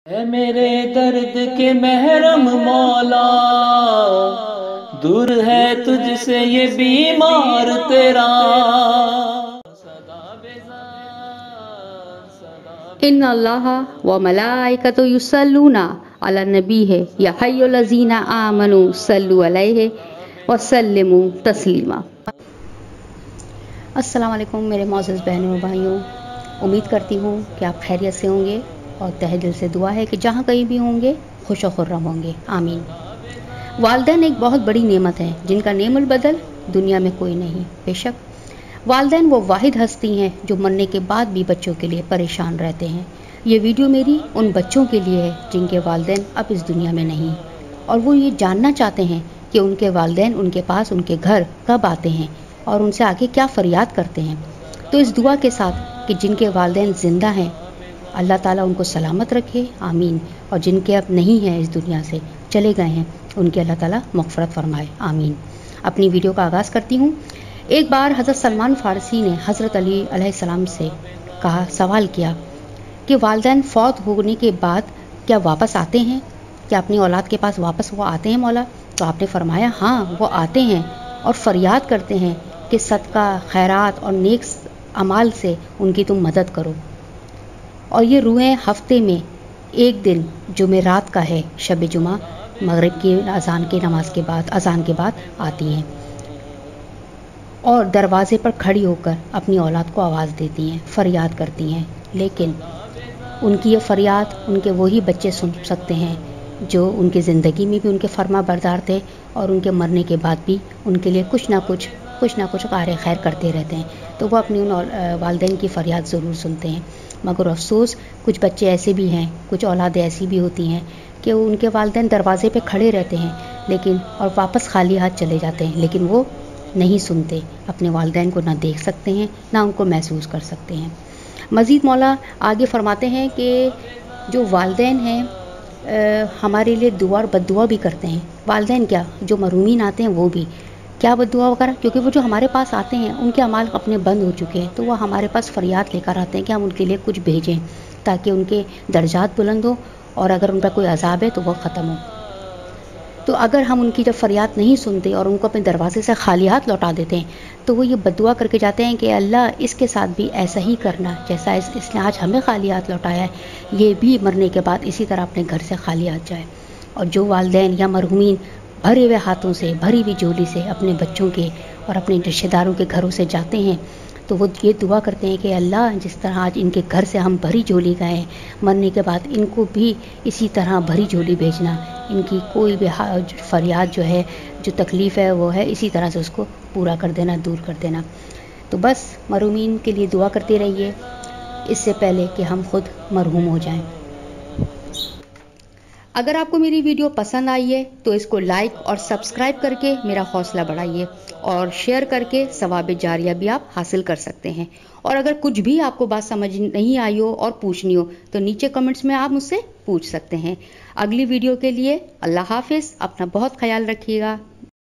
اے میرے درد کے محرم مولا، دور ہے تجھ سے یہ بیمار تیرا۔ ان اللہ و ملائکۃ یصلون علی النبی یا حی الذین آمنوا صلوا علیہ وسلموا تسلیما۔ السلام علیکم میرے معزز بہنوں اور بھائیوں، امید کرتی ہوں کہ آپ خیریت سے ہوں گے، اور تہ دل سے دعا ہے کہ جہاں کہیں بھی ہوں گے خوش و خرم ہوں گے، آمین۔ والدین ایک بہت بڑی نعمت ہے جن کا نعم البدل دنیا میں کوئی نہیں۔ بے شک والدین وہ واحد ہستی ہیں جو مرنے کے بعد بھی بچوں کے لیے پریشان رہتے ہیں۔ یہ ویڈیو میری ان بچوں کے لیے ہے جن کے والدین اب اس دنیا میں نہیں، اور وہ یہ جاننا چاہتے ہیں کہ ان کے والدین ان کے پاس ان کے گھر کب آتے ہیں اور ان سے آگے کیا فریاد کرتے ہیں۔ تو اس دعا کے ساتھ کہ جن کے والدین زندہ ہیں اللہ تعالیٰ ان کو سلامت رکھے، آمین، اور جن کے اب نہیں ہیں اس دنیا سے چلے گئے ہیں ان کے اللہ تعالیٰ مغفرت فرمائے، آمین۔ اپنی ویڈیو کا آغاز کرتی ہوں۔ ایک بار حضرت سلمان فارسی نے حضرت علی علیہ السلام سے سوال کیا کہ والدین فوت ہونے کے بعد کیا واپس آتے ہیں؟ کیا اپنی اولاد کے پاس واپس وہ آتے ہیں مولا؟ تو آپ نے فرمایا ہاں، وہ آتے ہیں اور فریاد کرتے ہیں کہ صدقہ، خیرات اور نیک اعمال سے ان کی تم مدد کرو، اور یہ روحیں ہفتے میں ایک دن جمعرات کا ہے، شب جمعہ، مغرب کی اذان کی نماز کے بعد، اذان کے بعد آتی ہیں اور دروازے پر کھڑی ہو کر اپنی اولاد کو آواز دیتی ہیں، فریاد کرتی ہیں۔ لیکن ان کی یہ فریاد ان کے وہی بچے سن سکتے ہیں جو ان کی زندگی میں بھی ان کے فرما بردار تھے، اور ان کے مرنے کے بعد بھی ان کے لیے کچھ نہ کچھ کار خیر کرتے رہتے ہیں۔ تو وہ اپنی ان والدین کی فریاد ضرور سنتے ہیں۔ مگر افسوس کچھ بچے ایسے بھی ہیں، کچھ اولادیں ایسی بھی ہوتی ہیں کہ ان کے والدین دروازے پہ کھڑے رہتے ہیں اور واپس خالی ہاتھ چلے جاتے ہیں، لیکن وہ نہیں سنتے، اپنے والدین کو نہ دیکھ سکتے ہیں نہ ان کو محسوس کر سکتے ہیں۔ مزید مولا آگے فرماتے ہیں کہ جو والدین ہیں ہمارے لیے دعا اور بد دعا بھی کرتے ہیں۔ والدین کیا، جو مرحومین آتے ہیں وہ بھی کیا بد دعا وغیرہ، کیونکہ وہ جو ہمارے پاس آتے ہیں ان کے اعمال اپنے بند ہو چکے ہیں، تو وہ ہمارے پاس فریاد لے کر آتے ہیں کہ ہم ان کے لیے کچھ بھیجیں تاکہ ان کے درجات بلند ہو، اور اگر ان پر کوئی عذاب ہے تو وہ ختم ہو۔ تو اگر ہم ان کی جب فریاد نہیں سنتے اور ان کو اپنے دروازے سے خالی ہاتھ لوٹا دیتے ہیں تو وہ یہ بد دعا کر کے جاتے ہیں کہ اللہ اس کے ساتھ بھی ایسا ہی کرنا جیسا اس نے آج ہمیں خالی ہاتھ لوٹایا ہے، یہ بھی مرنے کے بعد اسی طرح اپنے گھر سے خالی ہاتھ جائے۔ اور جو والدین یا مرحومین بھرے ہوئے ہاتھوں سے، بھری ہوئی جھولی سے اپنے بچوں کے اور اپنے رشتہ داروں کے گھروں سے جاتے ہیں تو وہ یہ دعا کرتے ہیں کہ اللہ جس طرح آج ان کے گھر سے ہم بھری جھولی گئے، مرنے کے بعد ان کو بھی اسی طرح بھری جھولی بھیجنا، ان کی کوئی بھی فریاد جو ہے، جو تکلیف ہے وہ ہے، اسی طرح سے اس کو پورا کر دینا، دور کر دینا۔ تو بس مرحومین کے لیے دعا کرتے رہیے اس سے پہلے کہ ہم خود مرحوم ہو جائیں۔ اگر آپ کو میری ویڈیو پسند آئی ہے تو اس کو لائک اور سبسکرائب کر کے میرا حوصلہ بڑھائیے، اور شیئر کر کے ثواب جاریہ بھی آپ حاصل کر سکتے ہیں۔ اور اگر کچھ بھی آپ کو بات سمجھ نہیں آئی ہو اور پوچھنی ہو تو نیچے کمنٹس میں آپ مجھ سے پوچھ سکتے ہیں۔ اگلی ویڈیو کے لیے اللہ حافظ، اپنا بہت خیال رکھیے گا۔